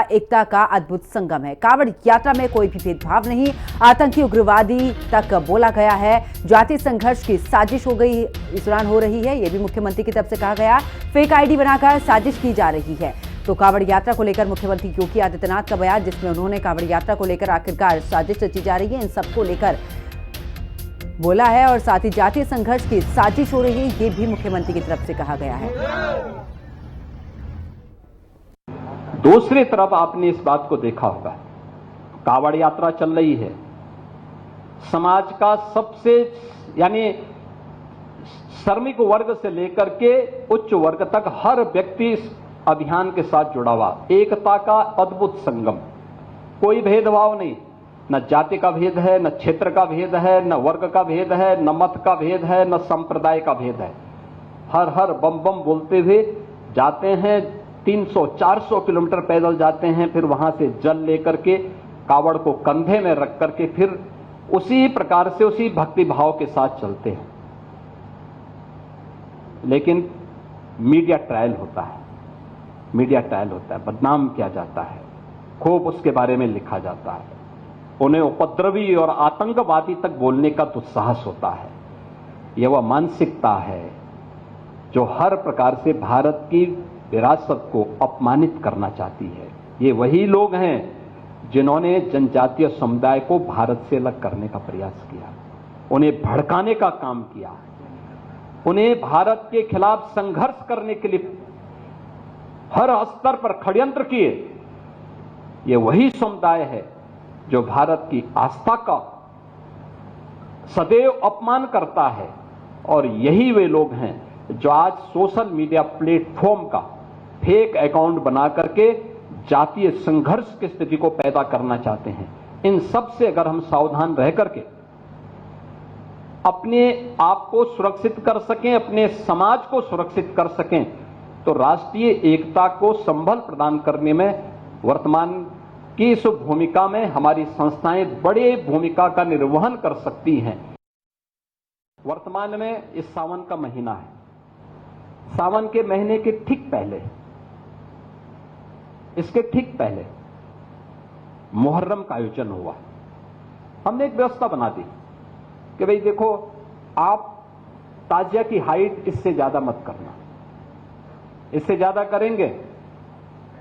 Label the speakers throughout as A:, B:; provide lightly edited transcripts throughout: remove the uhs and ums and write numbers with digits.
A: एकता का अद्भुत संगम है। कांवड़ यात्रा में कोई भी भेदभाव नहीं, आतंकी उग्रवादी तक बोला गया है। जातीय संघर्ष की साजिश हो गई इस दौरान हो रही है, यह भी मुख्यमंत्री की तरफ से कहा गया। फेक आईडी बनाकर साजिश की जा रही है। तो कांवड़ यात्रा को लेकर मुख्यमंत्री योगी आदित्यनाथ का बयान, जिसमें उन्होंने कांवड़ यात्रा को लेकर आखिरकार साजिश रची जा रही है, इन सबको लेकर बोला है और साथ ही जातीय संघर्ष की साजिश हो रही है, ये भी मुख्यमंत्री की तरफ से कहा गया है।
B: दूसरी तरफ आपने इस बात को देखा होगा, कांवड़ यात्रा चल रही है, समाज का सबसे यानी श्रमिक वर्ग से लेकर के उच्च वर्ग तक हर व्यक्ति इस अभियान के साथ जुड़ा हुआ। एकता का अद्भुत संगम, कोई भेदभाव नहीं, न जाति का भेद है, न क्षेत्र का भेद है, न वर्ग का भेद है, न मत का भेद है, न संप्रदाय का भेद है। हर हर बम बम बोलते हुए जाते हैं, 300-400 किलोमीटर पैदल जाते हैं, फिर वहां से जल लेकर के कावड़ को कंधे में रख करके फिर उसी प्रकार से उसी भक्ति भाव के साथ चलते हैं। लेकिन मीडिया ट्रायल होता है, बदनाम किया जाता है, खूब उसके बारे में लिखा जाता है, उन्हें उपद्रवी और आतंकवादी तक बोलने का दुस्साहस होता है। यह वह मानसिकता है जो हर प्रकार से भारत की विरासत को अपमानित करना चाहती है। ये वही लोग हैं जिन्होंने जनजातीय समुदाय को भारत से अलग करने का प्रयास किया, उन्हें भड़काने का काम किया, उन्हें भारत के खिलाफ संघर्ष करने के लिए हर स्तर पर षड्यंत्र किए। ये वही समुदाय है जो भारत की आस्था का सदैव अपमान करता है, और यही वे लोग हैं जो आज सोशल मीडिया प्लेटफॉर्म का फेक अकाउंट बना करके जातीय संघर्ष की स्थिति को पैदा करना चाहते हैं। इन सब से अगर हम सावधान रह करके अपने आप को सुरक्षित कर सकें, अपने समाज को सुरक्षित कर सकें, तो राष्ट्रीय एकता को संबल प्रदान करने में वर्तमान की इस भूमिका में हमारी संस्थाएं बड़े भूमिका का निर्वहन कर सकती हैं। वर्तमान में इस सावन का महीना है, सावन के महीने के ठीक पहले, इसके ठीक पहले मुहर्रम का आयोजन हुआ। हमने एक व्यवस्था बना दी कि भाई देखो, आप ताजिया की हाइट इससे ज्यादा मत करना, इससे ज्यादा करेंगे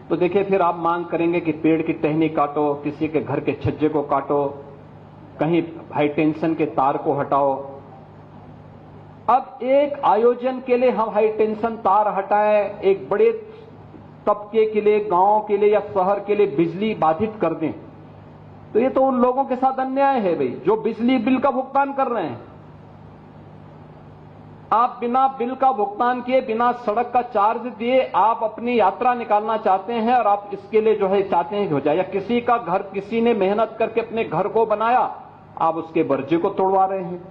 B: तो देखिए फिर आप मांग करेंगे कि पेड़ की टहनी काटो, किसी के घर के छज्जे को काटो, कहीं हाई टेंशन के तार को हटाओ। अब एक आयोजन के लिए हम हाई टेंशन तार हटाएं, एक बड़े तबके के लिए, गांव के लिए या शहर के लिए बिजली बाधित कर दें, तो ये तो उन लोगों के साथ अन्याय है भाई, जो बिजली बिल का भुगतान कर रहे हैं। आप बिना बिल का भुगतान किए, बिना सड़क का चार्ज दिए आप अपनी यात्रा निकालना चाहते हैं, और आप इसके लिए जो है चाहते हैं कि हो जाए। या किसी का घर, किसी ने मेहनत करके अपने घर को बनाया, आप उसके बर्जे को तोड़वा रहे हैं।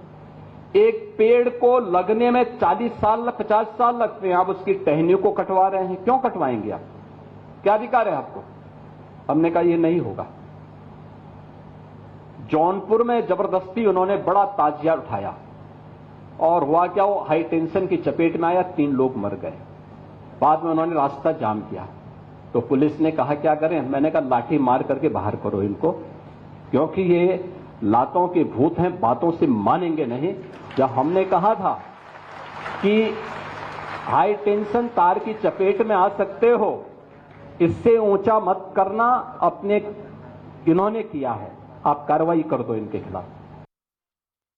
B: एक पेड़ को लगने में 40 साल 50 साल लगते हैं, आप उसकी टहनियों को कटवा रहे हैं। क्यों कटवाएंगे आप? क्या अधिकार है आपको? हमने कहा यह नहीं होगा। जौनपुर में जबरदस्ती उन्होंने बड़ा ताजिया उठाया, और हुआ क्या, वो हाई टेंशन की चपेट में आया, 3 लोग मर गए। बाद में उन्होंने रास्ता जाम किया, तो पुलिस ने कहा क्या करें? मैंने कहा लाठी मार करके बाहर करो इनको, क्योंकि ये लातों के भूत हैं, बातों से मानेंगे नहीं। जब हमने कहा था कि हाई टेंशन तार की चपेट में आ सकते हो, इससे ऊंचा मत करना, अपने इन्होंने किया है, आप कार्रवाई कर दो इनके खिलाफ।